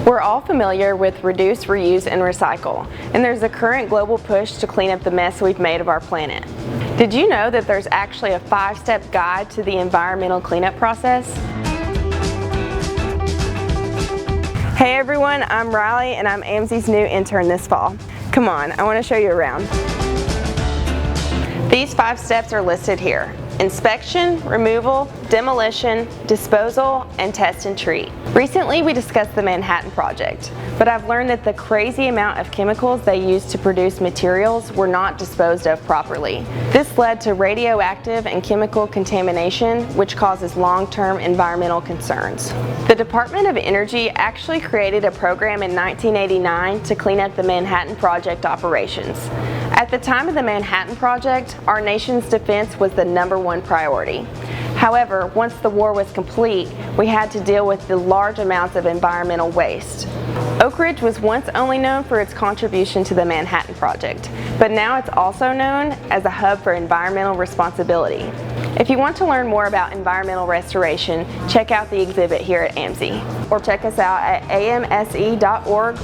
We're all familiar with reduce, reuse, and recycle, and there's a current global push to clean up the mess we've made of our planet. Did you know that there's actually a 5-step guide to the environmental cleanup process? Hey everyone, I'm Riley and I'm AMSI's new intern this fall. Come on, I want to show you around. These 5 steps are listed here: inspection, removal, demolition, disposal, and test and treat. Recently we discussed the Manhattan Project, but I've learned that the crazy amount of chemicals they used to produce materials were not disposed of properly. This led to radioactive and chemical contamination, which causes long-term environmental concerns. The Department of Energy actually created a program in 1989 to clean up the Manhattan Project operations. At the time of the Manhattan Project, our nation's defense was the #1 priority. However, once the war was complete, we had to deal with the large amounts of environmental waste. Oak Ridge was once only known for its contribution to the Manhattan Project, but now it's also known as a hub for environmental responsibility. If you want to learn more about environmental restoration, check out the exhibit here at AMSI, or check us out at amse.org